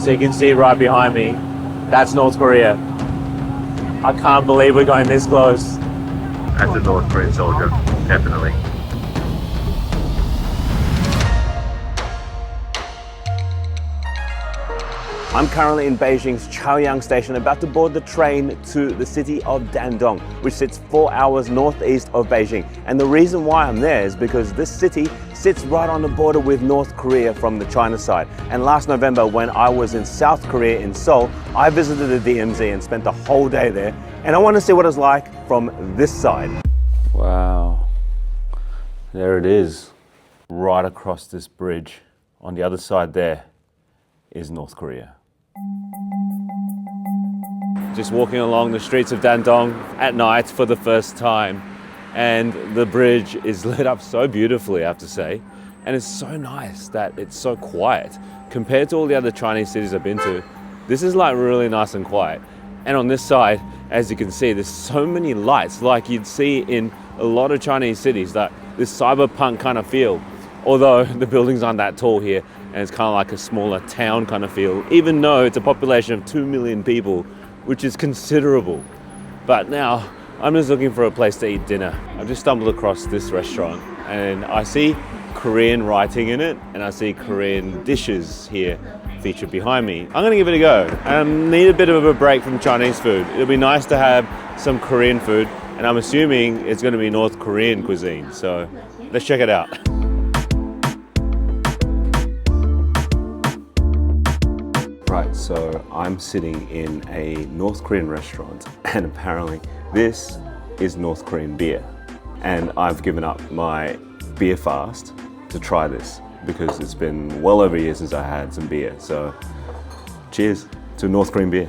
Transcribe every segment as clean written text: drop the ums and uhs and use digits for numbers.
So you can see right behind me, that's North Korea. I can't believe we're going this close. As a North Korean soldier, definitely. I'm currently in Beijing's Chaoyang station, about to board the train to the city of Dandong, which sits 4 hours northeast of Beijing. And the reason why I'm there is because this city sits right on the border with North Korea from the China side. And last November, when I was in South Korea in Seoul, I visited the DMZ and spent the whole day there. And I want to see what it's like from this side. Wow, there it is, right across this bridge. On the other side there is North Korea. Just walking along the streets of Dandong at night for the first time, and the bridge is lit up so beautifully, I have to say, and it's so nice that it's so quiet. Compared to all the other Chinese cities I've been to, this is like really nice and quiet. And on this side, as you can see, there's so many lights like you'd see in a lot of Chinese cities, that this cyberpunk kind of feel. Although the buildings aren't that tall here, and it's kind of like a smaller town kind of feel, even though it's a population of 2 million people, which is considerable. But now I'm just looking for a place to eat dinner. I've just stumbled across this restaurant and I see Korean writing in it, and I see Korean dishes here featured behind me. I'm gonna give it a go. I need a bit of a break from Chinese food. It'll be nice to have some Korean food, and I'm assuming it's gonna be North Korean cuisine. So let's check it out. Right, so I'm sitting in a North Korean restaurant, and apparently this is North Korean beer. And I've given up my beer fast to try this because it's been well over a year since I had some beer. So cheers to North Korean beer.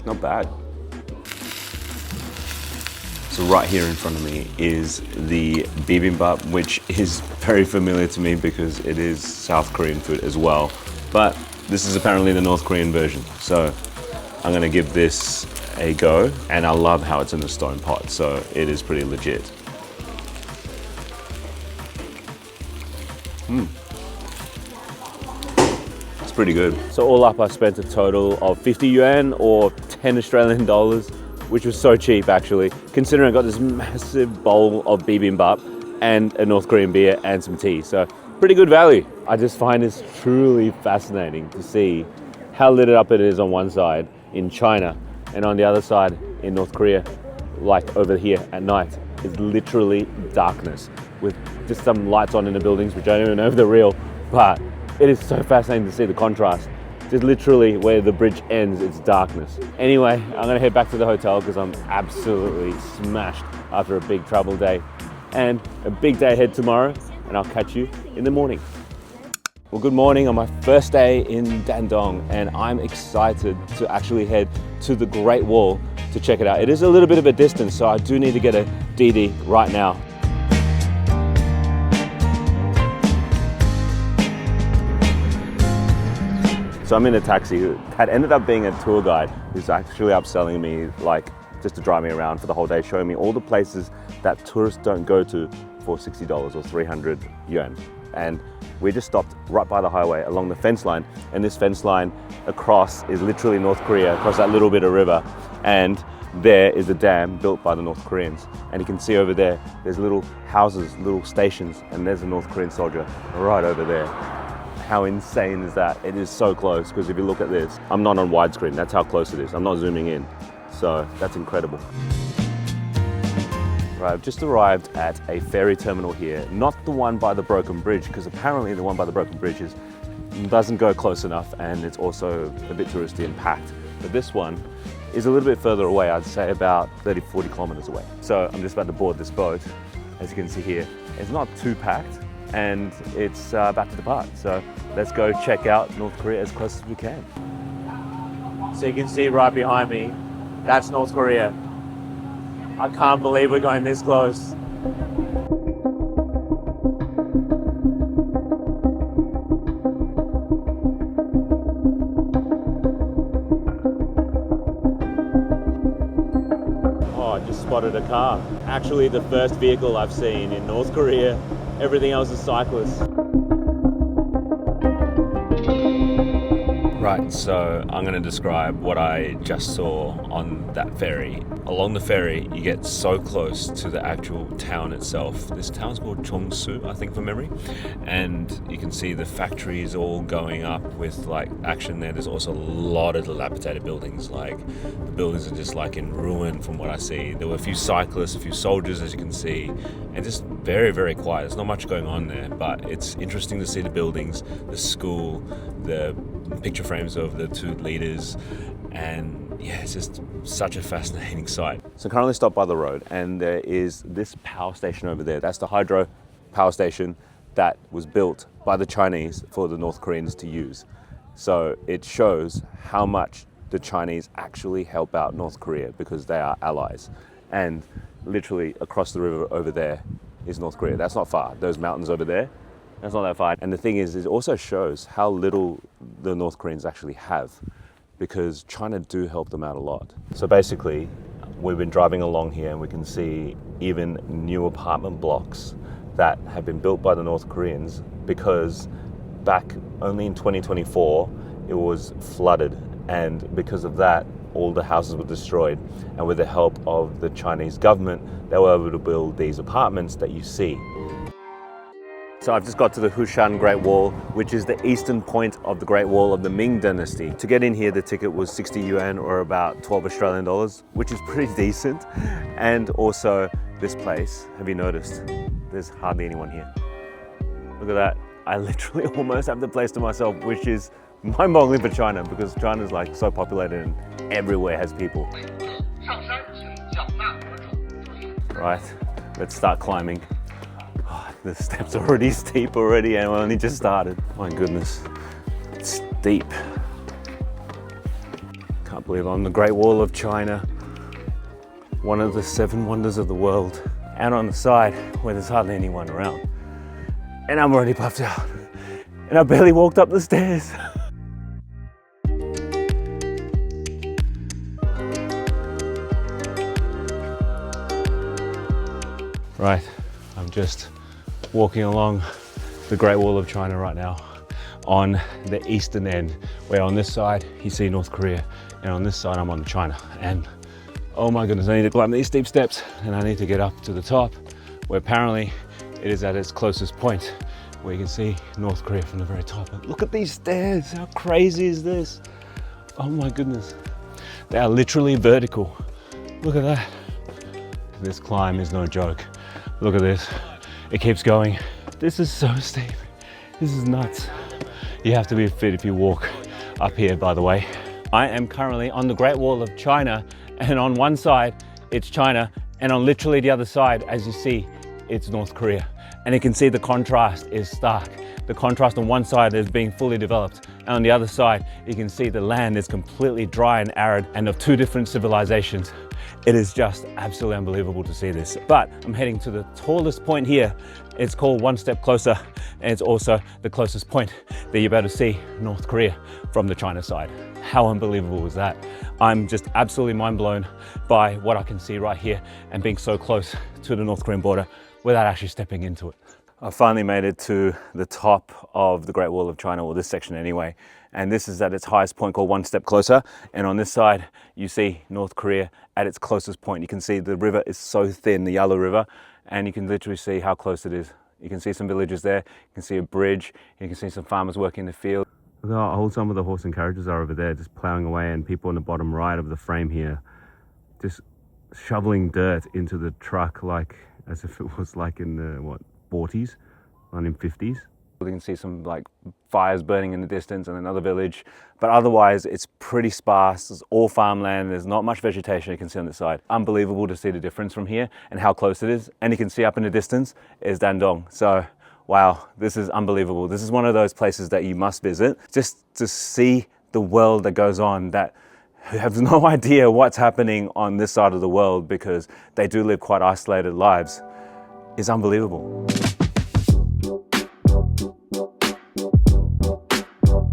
Not bad. So right here in front of me is the bibimbap, which is very familiar to me because it is South Korean food as well. But this is apparently the North Korean version. So I'm gonna give this a go, and I love how it's in a stone pot, so it is pretty legit. It's pretty good. So all up, I spent a total of 50 yuan or 10 Australian dollars, which was so cheap actually, considering I got this massive bowl of bibimbap and a North Korean beer and some tea. So pretty good value. I just find this truly fascinating to see how lit up it is on one side in China, and on the other side in North Korea, like over here at night, is literally darkness with just some lights on in the buildings, which I don't even know if they're real, but it is so fascinating to see the contrast. Just literally where the bridge ends, it's darkness. Anyway, I'm gonna head back to the hotel because I'm absolutely smashed after a big travel day, and a big day ahead tomorrow, and I'll catch you in the morning. Well, good morning on my first day in Dandong, and I'm excited to actually head to the Great Wall to check it out. It is a little bit of a distance, so I do need to get a DD right now. So I'm in a taxi that ended up being a tour guide who's actually upselling me, like, just to drive me around for the whole day, showing me all the places that tourists don't go to for $60 or 300 yuan. And we just stopped right by the highway along the fence line, and this fence line across is literally North Korea, across that little bit of river. And there is a dam built by the North Koreans. And you can see over there, there's little houses, little stations, and there's a North Korean soldier right over there. How insane is that? It is so close, because if you look at this, I'm not on widescreen, that's how close it is. I'm not zooming in. So that's incredible. Right, I've just arrived at a ferry terminal here, not the one by the broken bridge, because apparently the one by the broken bridge doesn't go close enough, and it's also a bit touristy and packed. But this one is a little bit further away, I'd say about 30-40 kilometers away. So I'm just about to board this boat. As you can see here, it's not too packed, and it's about to depart. So let's go check out North Korea as close as we can. So you can see right behind me, that's North Korea. I can't believe we're going this close. Oh, I just spotted a car. Actually, the first vehicle I've seen in North Korea Everything else is cyclists. Right, so I'm going to describe what I just saw on that ferry. Along the ferry, you get so close to the actual town itself. This town's called Chongsu, I think, from memory. And you can see the factories all going up with like action there. There's also a lot of dilapidated buildings. Like the buildings are just like in ruin from what I see. There were a few cyclists, a few soldiers, as you can see, and just very, very quiet. There's not much going on there, but it's interesting to see the buildings, the school, the picture frames of the two leaders, and yeah, it's just such a fascinating sight. So currently stopped by the road, and there is this power station over there. That's the hydro power station that was built by the Chinese for the North Koreans to use. So it shows how much the Chinese actually help out North Korea because they are allies. And literally across the river over there is North Korea. That's not far. Those mountains over there, that's not that far. And the thing is, it also shows how little the North Koreans actually have, because China do help them out a lot. So basically, we've been driving along here and we can see even new apartment blocks that have been built by the North Koreans, because back only in 2024, it was flooded. And because of that, all the houses were destroyed. And with the help of the Chinese government, they were able to build these apartments that you see. So I've just got to the Hushan Great Wall, which is the eastern point of the Great Wall of the Ming Dynasty. To get in here, the ticket was 60 yuan or about 12 Australian dollars, which is pretty decent. And also this place, have you noticed? There's hardly anyone here. Look at that. I literally almost have the place to myself, which is mind-boggling for China, because China's like so populated and everywhere has people. Right, let's start climbing. The steps are already steep already, and we only just started. My goodness, it's steep. Can't believe I'm on the Great Wall of China, one of the 7 wonders of the world, and on the side where there's hardly anyone around. And I'm already puffed out, and I barely walked up the stairs. Right, I'm just walking along the Great Wall of China right now on the eastern end, where on this side you see North Korea, and on this side I'm on China. And oh my goodness, I need to climb these steep steps, and I need to get up to the top, where apparently it is at its closest point, where you can see North Korea from the very top. And look at these stairs, how crazy is this? Oh my goodness, they are literally vertical. Look at that. This climb is no joke. Look at this. It keeps going. This is so steep. This is nuts. You have to be fit if you walk up here, by the way. I am currently on the Great Wall of China, and on one side, it's China, and on literally the other side, as you see, it's North Korea. And you can see the contrast is stark. The contrast on one side is being fully developed, and on the other side, you can see the land is completely dry and arid, and of 2 different civilizations. It is just absolutely unbelievable to see this. But I'm heading to the tallest point here. It's called One Step Closer, and it's also the closest point that you're able to see North Korea from the China side. How unbelievable was that? I'm just absolutely mind blown by what I can see right here and being so close to the North Korean border without actually stepping into it. I finally made it to the top of the Great Wall of China, or this section anyway, and this is at its highest point, called One Step Closer. And on this side, you see North Korea at its closest point. You can see the river is so thin, the Yalu River, and you can literally see how close it is. You can see some villages there, you can see a bridge, you can see some farmers working in the field. Look how old some of the horse and carriages are over there, just ploughing away, and people on the bottom right of the frame here, just shoveling dirt into the truck, like as if it was like in the, 40s, 1950s. You can see some like fires burning in the distance and another village, but otherwise it's pretty sparse. It's all farmland. There's not much vegetation you can see on the side. Unbelievable to see the difference from here and how close it is. And you can see up in the distance is Dandong. So wow, this is unbelievable. This is one of those places that you must visit just to see the world that goes on, that have no idea what's happening on this side of the world, because they do live quite isolated lives. Is unbelievable.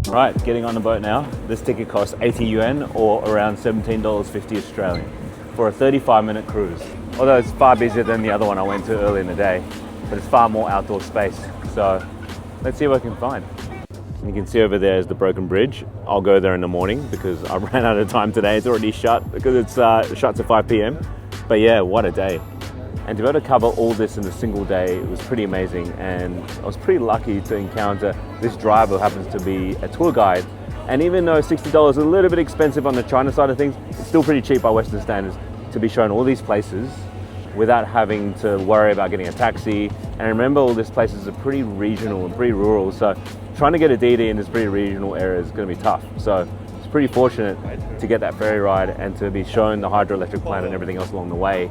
Right, getting on the boat now. This ticket costs 80 yuan or around $17.50 Australian for a 35-minute cruise. Although it's far busier than the other one I went to earlier in the day. but it's far more outdoor space. So let's see what I can find. You can see over there is the broken bridge. I'll go there in the morning because I ran out of time today. It's already shut because it's shut to 5 p.m. But yeah, what a day. And to be able to cover all this in a single day, it was pretty amazing. And I was pretty lucky to encounter this driver who happens to be a tour guide. And even though $60 is a little bit expensive on the China side of things, it's still pretty cheap by Western standards to be shown all these places without having to worry about getting a taxi. And remember, all these places are pretty regional and pretty rural. So trying to get a DD in this pretty regional area is going to be tough. So it's pretty fortunate to get that ferry ride and to be shown the hydroelectric plant and everything else along the way.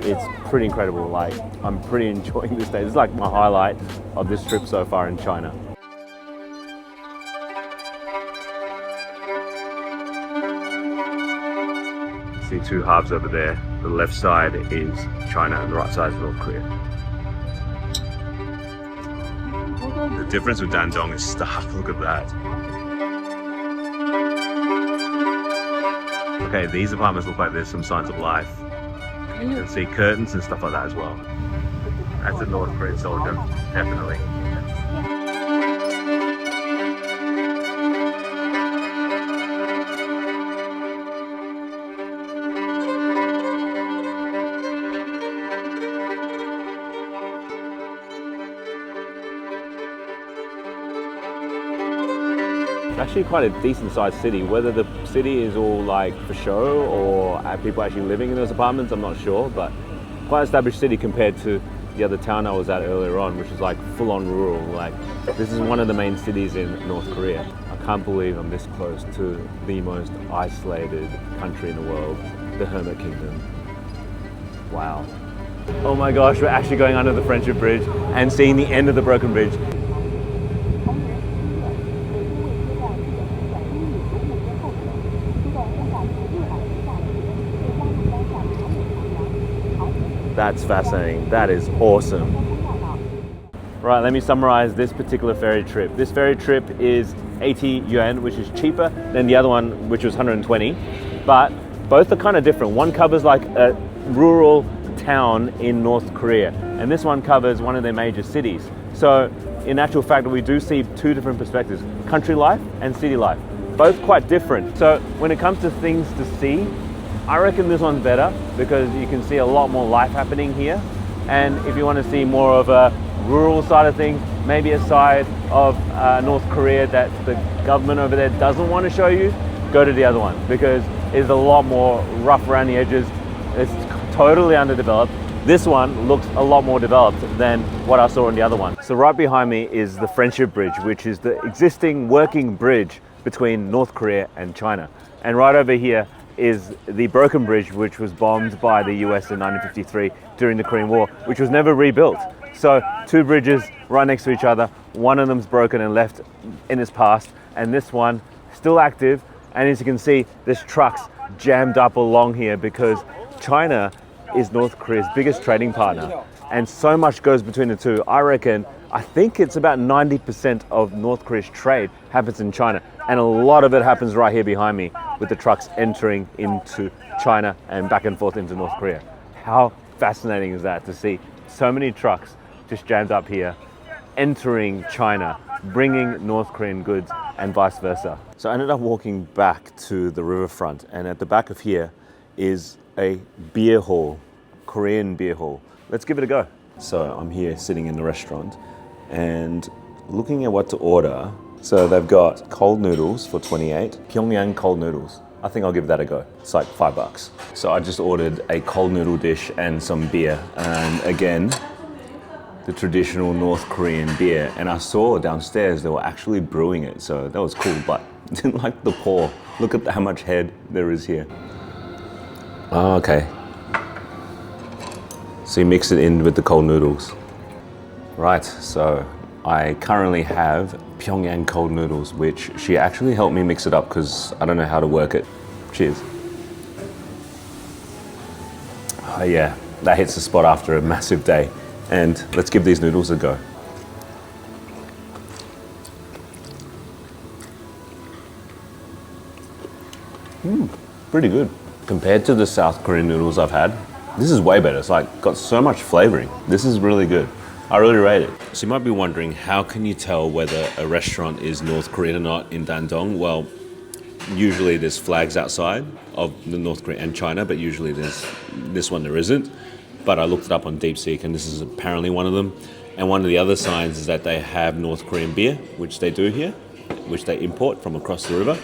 It's pretty incredible. Like, I'm pretty enjoying this day. This is like my highlight of this trip so far in China. See two halves over there. The left side is China and the right side is North Korea. The difference with Dandong is stark. Look at that. Okay, these apartments look like there's some signs of life. You can see curtains and stuff like that as well. That's a North Korean soldier, definitely. Actually quite a decent sized city. Whether the city is all like for show or are people actually living in those apartments, I'm not sure, but quite established city compared to the other town I was at earlier on, which is like full on rural. Like, this is one of the main cities in North Korea. I can't believe I'm this close to the most isolated country in the world, the Hermit Kingdom. Wow. Oh my gosh, we're actually going under the Friendship Bridge and seeing the end of the broken bridge. That's fascinating. That is awesome. Right, let me summarize this particular ferry trip. This ferry trip is 80 yuan, which is cheaper than the other one, which was 120. But both are kind of different. One covers like a rural town in North Korea, and this one covers one of their major cities. So in actual fact, we do see two different perspectives, country life and city life, both quite different. So when it comes to things to see, I reckon this one's better because you can see a lot more life happening here. And if you want to see more of a rural side of things, maybe a side of North Korea that the government over there doesn't want to show you, go to the other one because it's a lot more rough around the edges. It's totally underdeveloped. This one looks a lot more developed than what I saw in the other one. So right behind me is the Friendship Bridge, which is the existing working bridge between North Korea and China. And right over here is the broken bridge, which was bombed by the US in 1953 during the Korean War, which was never rebuilt. So two bridges right next to each other, one of them's broken and left in its past, and this one still active. And as you can see, there's trucks jammed up along here because China is North Korea's biggest trading partner, and so much goes between the two. I think it's about 90% of North Korea's trade happens in China, and a lot of it happens right here behind me with the trucks entering into China and back and forth into North Korea. How fascinating is that to see so many trucks just jammed up here, entering China, bringing North Korean goods and vice versa. So I ended up walking back to the riverfront, and at the back of here is a beer hall, Korean beer hall. Let's give it a go. So I'm here sitting in the restaurant and looking at what to order. So they've got cold noodles for 28, Pyongyang cold noodles. I think I'll give that a go. It's like $5. So I just ordered a cold noodle dish and some beer. And again, the traditional North Korean beer. And I saw downstairs they were actually brewing it. So that was cool, but didn't like the pour. Look at how much head there is here. Oh, okay. So you mix it in with the cold noodles. Right, so I currently have Pyongyang cold noodles, which she actually helped me mix it up because I don't know how to work it. Cheers. Oh yeah, that hits the spot after a massive day. And let's give these noodles a go. Pretty good. Compared to the South Korean noodles I've had, this is way better. It's like got so much flavoring. This is really good. I really rate it. So you might be wondering, how can you tell whether a restaurant is North Korean or not in Dandong? Well, usually there's flags outside of the North Korea and China, but usually this one there isn't. But I looked it up on DeepSeek and this is apparently one of them. And one of the other signs is that they have North Korean beer, which they do here, which they import from across the river.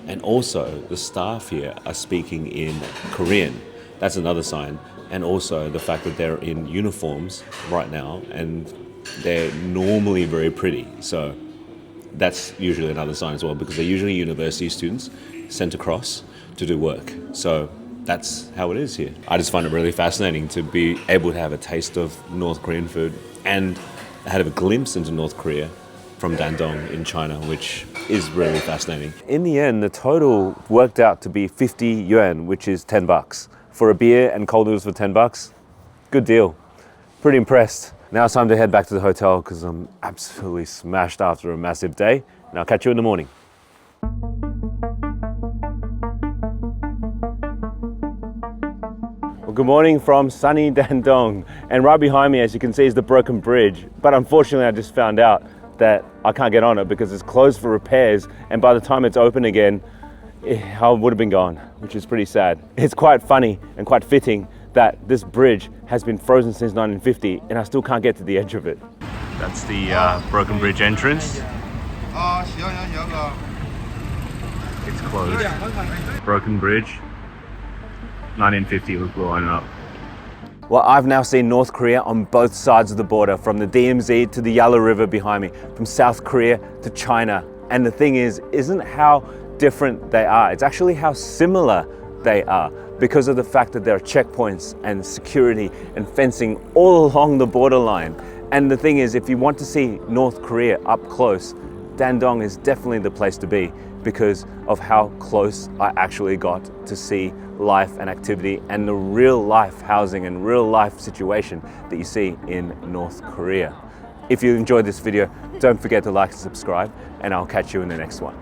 And also the staff here are speaking in Korean. That's another sign. And also the fact that they're in uniforms right now and they're normally very pretty. So that's usually another sign as well, because they're usually university students sent across to do work. So that's how it is here. I just find it really fascinating to be able to have a taste of North Korean food and have a glimpse into North Korea from Dandong in China, which is really fascinating. In the end, the total worked out to be 50 yuan, which is 10 bucks. For a beer and cold noodles for 10 bucks, good deal. Pretty impressed. Now it's time to head back to the hotel because I'm absolutely smashed after a massive day. And I'll catch you in the morning. Well, good morning from sunny Dandong. And right behind me, as you can see, is the broken bridge. But unfortunately, I just found out that I can't get on it because it's closed for repairs. And by the time it's open again, I would have been gone, which is pretty sad. It's quite funny and quite fitting that this bridge has been frozen since 1950 and I still can't get to the edge of it. That's the broken bridge entrance. It's closed. Broken bridge. 1950 was blown up. Well, I've now seen North Korea on both sides of the border, from the DMZ to the Yalu River behind me, from South Korea to China. And the thing is, isn't how different they are. It's actually how similar they are, because of the fact that there are checkpoints and security and fencing all along the borderline. And the thing is, if you want to see North Korea up close, Dandong is definitely the place to be because of how close I actually got to see life and activity and the real life housing and real life situation that you see in North Korea. If you enjoyed this video, don't forget to like and subscribe, and I'll catch you in the next one.